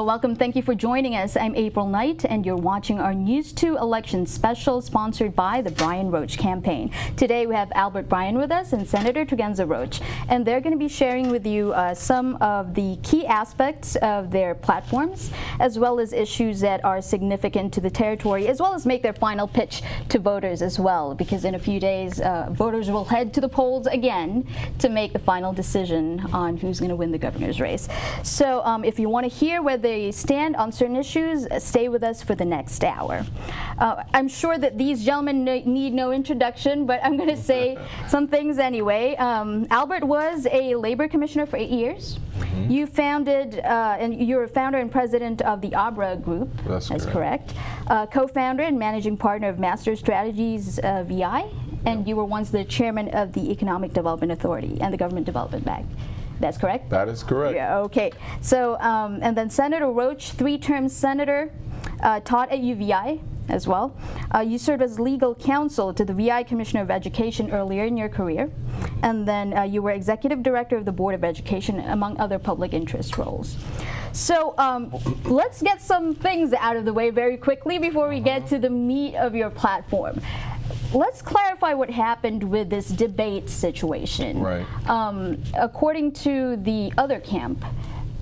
Hello, welcome. Thank you for joining us. I'm April Knight, and you're watching our News 2 election special sponsored by the Bryan Roach campaign. Today we have Albert Bryan with us and Senator Roach, and they're going to be sharing with you some of the key aspects of their platforms, as well as issues that are significant to the territory, as well as make their final pitch to voters as well, because in a few days voters will head to the polls again to make the final decision on who's going to win the governor's race. So if you want to hear where they stand on certain issues, stay with us for the next hour. I'm sure that these gentlemen need no introduction, but I'm going to say some things anyway. Albert was a labor commissioner for 8 years. Mm-hmm. You founded, and you're a founder and president of the ABRA Group. That's correct. Co-founder and managing partner of Master Strategies VIYA, and you were once the chairman of the Economic Development Authority and the Government Development Bank. That's correct? That is correct. Yeah, okay. So, and then Senator Roach, three-term senator, taught at UVI as well. You served as legal counsel to the VI Commissioner of Education earlier in your career. And then you were executive director of the Board of Education, among other public interest roles. So let's get some things out of the way very quickly before we get to the meat of your platform. Let's clarify what happened with this debate situation. Right. According to the other camp,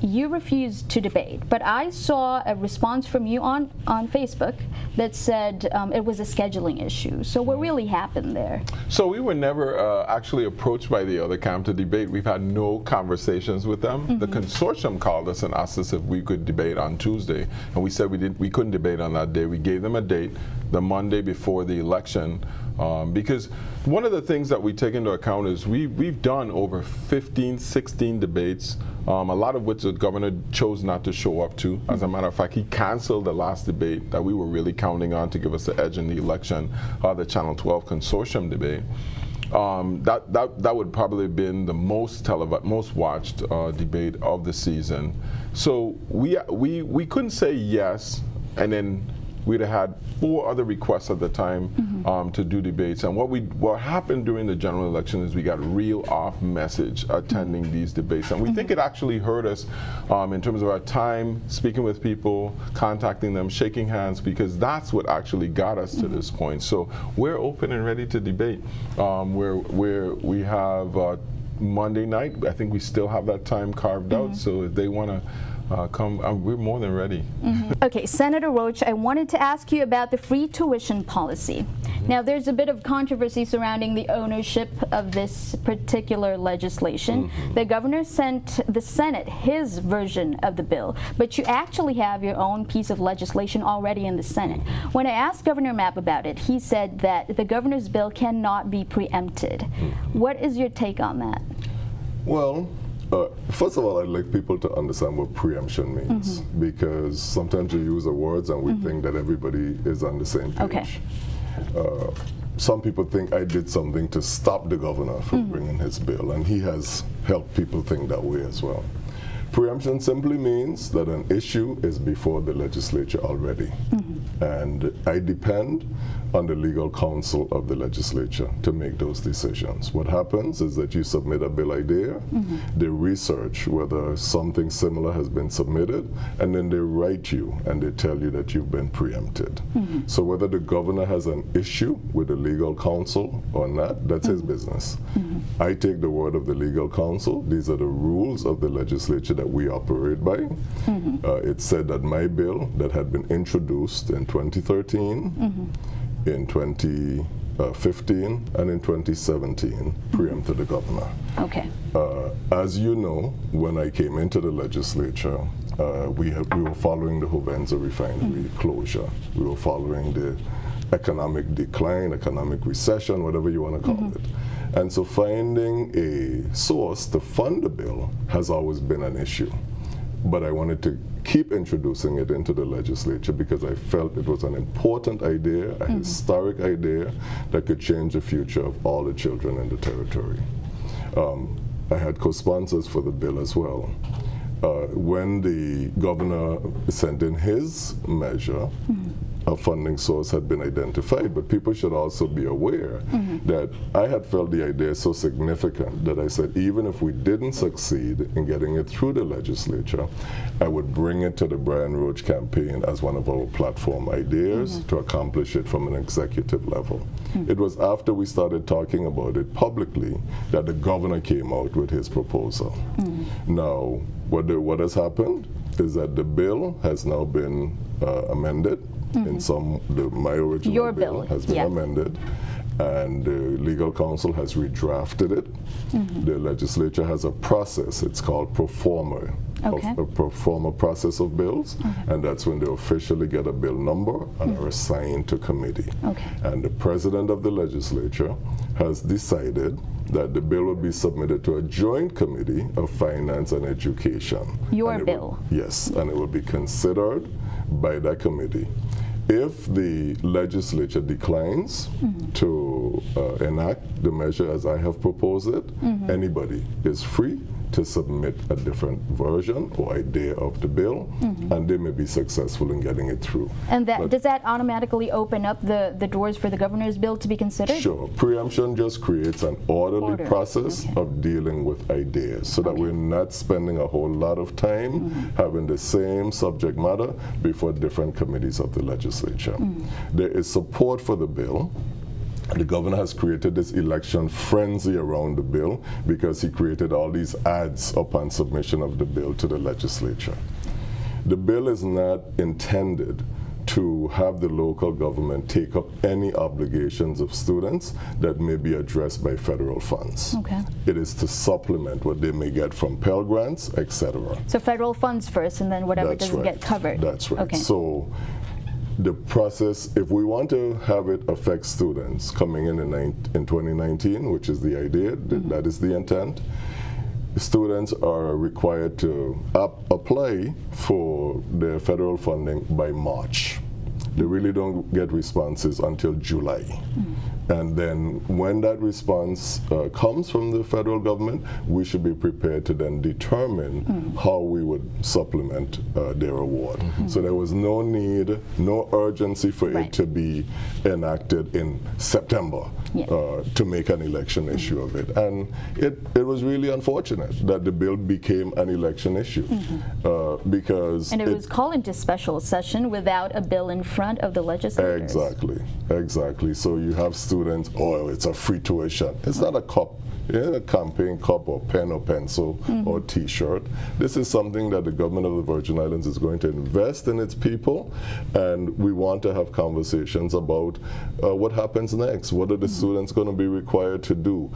you refused to debate, but I saw a response from you on Facebook that said it was a scheduling issue. So what really happened there? So we were never actually approached by the other camp to debate. We've had no conversations with them. Mm-hmm. The consortium called us and asked us if we could debate on Tuesday, and we said we couldn't debate on that day. We gave them a date, the Monday before the election, because one of the things that we take into account is we've done over 15, 16 debates, a lot of which the governor chose not to show up to. As a matter of fact, he canceled the last debate that we were really counting on to give us the edge in the election, the Channel 12 consortium debate. That would probably have been the most watched debate of the season. So we couldn't say yes, and then we'd have had 4 other requests at the time to do debates. And what happened during the general election is we got real off message attending these debates. And we think it actually hurt us in terms of our time speaking with people, contacting them, shaking hands, because that's what actually got us to this point. So we're open and ready to debate. We have Monday night. I think we still have that time carved out. So if they want to come, we're more than ready. Okay, Senator Roach, I wanted to ask you about the free tuition policy. Now, there's a bit of controversy surrounding the ownership of this particular legislation. The governor sent the Senate his version of the bill, but you actually have your own piece of legislation already in the Senate. When I asked Governor Mapp about it, he said that the governor's bill cannot be preempted. What is your take on that? Well, first of all, I'd like people to understand what preemption means, because sometimes we use the words and we think that everybody is on the same page. Okay. Some people think I did something to stop the governor from bringing his bill, and he has helped people think that way as well. Preemption simply means that an issue is before the legislature already. And I depend on the legal counsel of the legislature to make those decisions. What happens is that you submit a bill idea, they research whether something similar has been submitted, and then they write you and they tell you that you've been preempted. So whether the governor has an issue with the legal counsel or not, that's his business. I take the word of the legal counsel. These are the rules of the legislature that we operate by. It said that my bill that had been introduced in 2013, in 2015, and in 2017 preempted the governor. Okay. As you know, when I came into the legislature, we were following the Hovenza refinery closure. We were following the economic decline, economic recession, whatever you want to call it. And so finding a source to fund the bill has always been an issue. But I wanted to keep introducing it into the legislature because I felt it was an important idea, a historic idea that could change the future of all the children in the territory. I had co-sponsors for the bill as well. When the governor sent in his measure, a funding source had been identified, but people should also be aware that I had felt the idea so significant that I said, even if we didn't succeed in getting it through the legislature, I would bring it to the Bryan Roach campaign as one of our platform ideas to accomplish it from an executive level. It was after we started talking about it publicly that the governor came out with his proposal. Now, what has happened is that the bill has now been amended. In my original bill has been amended, and the legal counsel has redrafted it. The legislature has a process, it's called pro forma, a pro forma process of bills, and that's when they officially get a bill number and are assigned to committee. And the president of the legislature has decided that the bill will be submitted to a joint committee of finance and education. Your bill? Yes, and it will be considered by that committee. If the legislature declines to enact the measure as I have proposed it, anybody is free to submit a different version or idea of the bill, and they may be successful in getting it through. And does that automatically open up the doors for the governor's bill to be considered? Sure. Preemption just creates an orderly process of dealing with ideas so that we're not spending a whole lot of time having the same subject matter before different committees of the legislature. There is support for the bill. The governor has created this election frenzy around the bill because he created all these ads upon submission of the bill to the legislature. The bill is not intended to have the local government take up any obligations of students that may be addressed by federal funds. It is to supplement what they may get from Pell Grants, etc. So federal funds first, and then whatever doesn't get covered. That's right. So the process, if we want to have it affect students coming in 2019, which is the idea, that is the intent, students are required to apply for their federal funding by March. They really don't get responses until July. And then when that response comes from the federal government, we should be prepared to then determine how we would supplement their award. So there was no need, no urgency for it to be enacted in September to make an election issue of it. And it was really unfortunate that the bill became an election issue because it was called into special session without a bill in front of the legislators. Exactly. So you have students, oh, it's a free tuition. It's not a cup, a campaign cup or pen or pencil or t-shirt. This is something that the government of the Virgin Islands is going to invest in its people, and we want to have conversations about what happens next. What are the students going to be required to do?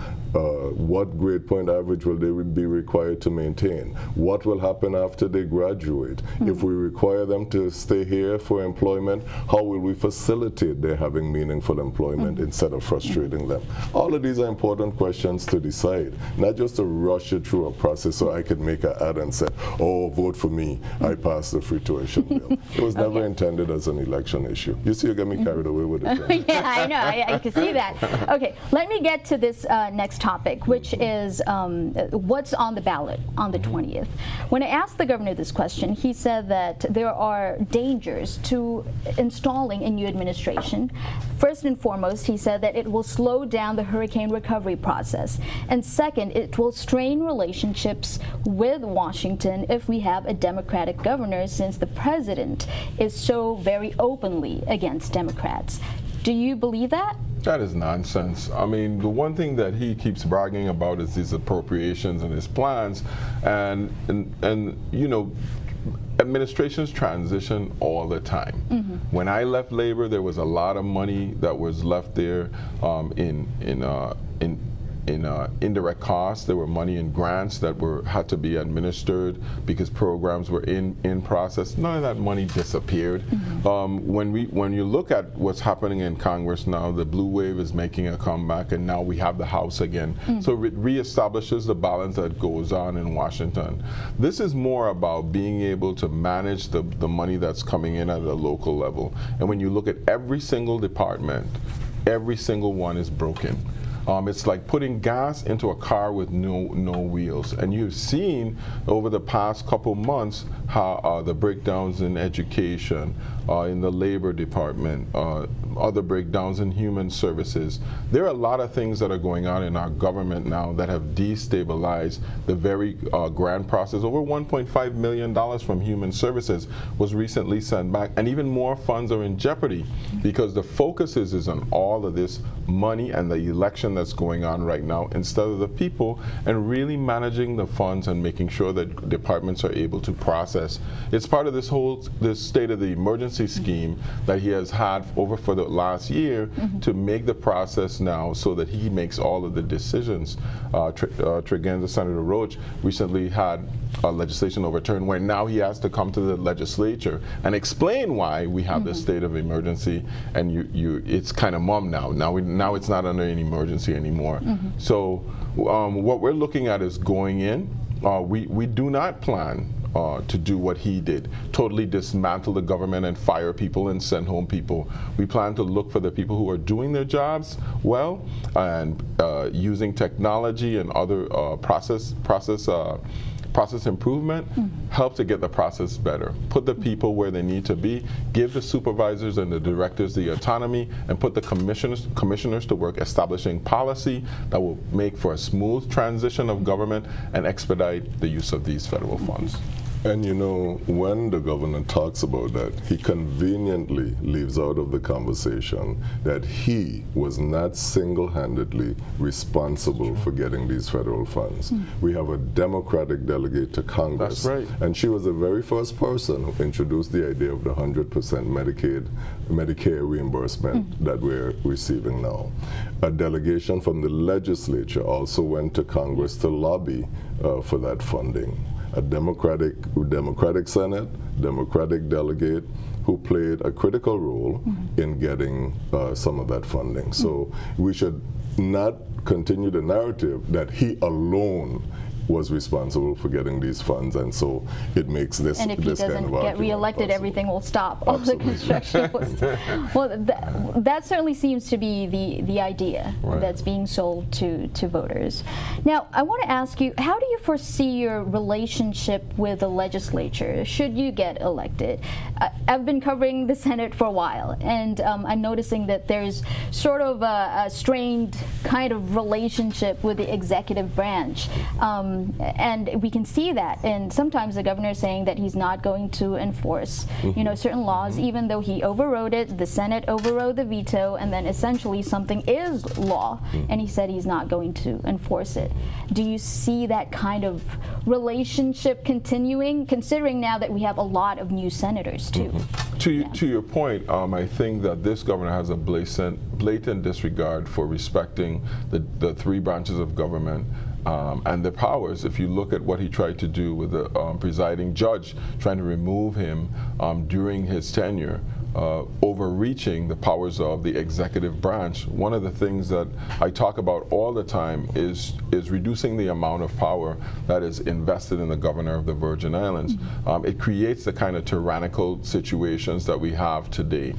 What grade point average will they be required to maintain? What will happen after they graduate? If we require them to stay here for employment, how will we facilitate their having meaningful employment instead of frustrating them? All of these are important questions to decide, not just to rush it through a process so I could make an ad and say, oh, vote for me, I passed the free tuition bill. It was never intended as an election issue. You see, you get me carried away with it. Yeah, I know, I can see that. Okay, let me get to this next topic, which is what's on the ballot on the 20th. When I asked the governor this question, he said that there are dangers to installing a new administration. First and foremost, he said that it will slow down the hurricane recovery process. And second, it will strain relationships with Washington if we have a Democratic governor, since the president is so very openly against Democrats. Do you believe that? That is nonsense. I mean, the one thing that he keeps bragging about is his appropriations and his plans, and you know, administrations transition all the time. When I left labor, there was a lot of money that was left there in indirect costs. There were money in grants that had to be administered because programs were in process. None of that money disappeared. When you look at what's happening in Congress now, the blue wave is making a comeback, and now we have the House again. So it reestablishes the balance that goes on in Washington. This is more about being able to manage the money that's coming in at a local level. And when you look at every single department, every single one is broken. It's like putting gas into a car with no wheels. And you've seen over the past couple months how the breakdowns in education, in the Labor Department, other breakdowns in human services. There are a lot of things that are going on in our government now that have destabilized the very grant process. Over $1.5 million from human services was recently sent back, and even more funds are in jeopardy because the focus is on all of this money and the election that's going on right now instead of the people, and really managing the funds and making sure that departments are able to process. It's part of this state of the emergency scheme that he has had over for the last year to make the process now so that he makes all of the decisions. Senator Roach recently had legislation overturned where now he has to come to the legislature and explain why we have this state of emergency, and it's kind of mum now. Now it's not under an emergency anymore. So what we're looking at is going in. We do not plan to do what he did, totally dismantle the government and fire people and send home people. We plan to look for the people who are doing their jobs well and using technology and other process improvement, help to get the process better. Put the people where they need to be, give the supervisors and the directors the autonomy, and put the commissioners to work establishing policy that will make for a smooth transition of government and expedite the use of these federal funds. And you know, when the governor talks about that, he conveniently leaves out of the conversation that he was not single-handedly responsible for getting these federal funds. We have a Democratic delegate to Congress. That's right. And she was the very first person who introduced the idea of the 100% Medicare reimbursement that we're receiving now. A delegation from the legislature also went to Congress to lobby for that funding. A Democratic Senate, Democratic delegate who played a critical role in getting some of that funding. So we should not continue the narrative that he alone was responsible for getting these funds, and so it makes this and if he this doesn't kind of get argument reelected, possible. everything will stop. All the construction will stop. Well, that certainly seems to be the idea that's being sold to voters. Now, I want to ask you, how do you foresee your relationship with the legislature should you get elected? I've been covering the Senate for a while, and I'm noticing that there's sort of a strained kind of relationship with the executive branch. And we can see that, and sometimes the governor is saying that he's not going to enforce, certain laws, even though he overrode it. The Senate overrode the veto, and then essentially something is law, and he said he's not going to enforce it. Do you see that kind of relationship continuing, considering now that we have a lot of new senators too? To your point, I think that this governor has a blatant disregard for respecting the three branches of government. And the powers. If you look at what he tried to do with the presiding judge, trying to remove him during his tenure, overreaching the powers of the executive branch. One of the things that I talk about all the time is reducing the amount of power that is invested in the governor of the Virgin Islands. It creates the kind of tyrannical situations that we have today.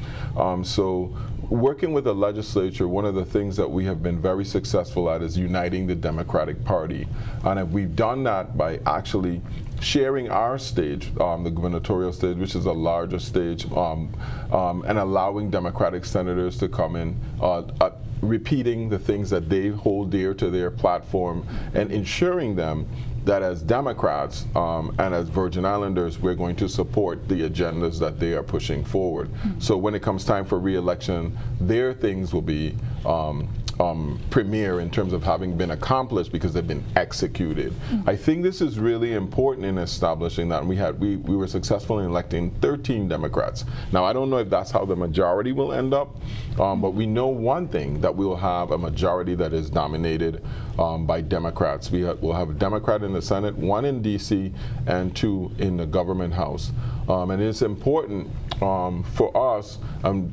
So working with the legislature, one of the things that we have been very successful at is uniting the Democratic Party. And we've done that by actually sharing our stage, the gubernatorial stage, which is a larger stage, and allowing Democratic senators to come in, repeating the things that they hold dear to their platform, and ensuring them that as Democrats and as Virgin Islanders, we're going to support the agendas that they are pushing forward. So when it comes time for re-election, their things will be premier in terms of having been accomplished because they've been executed. I think this is really important in establishing that. We were successful in electing 13 Democrats. Now, I don't know if that's how the majority will end up, but we know one thing, that we will have a majority that is dominated by Democrats. We'll have a Democrat in the Senate, 1 in DC, and 2 in the government house. And it's important for us,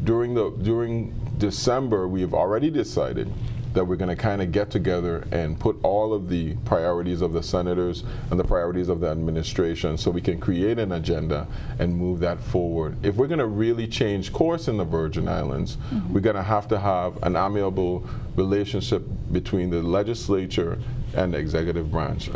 during December, we have already decided that we're going to kind of get together and put all of the priorities of the senators and the priorities of the administration so we can create an agenda and move that forward. If we're going to really change course in the Virgin Islands, we're going to have an amiable relationship between the legislature and the executive branch.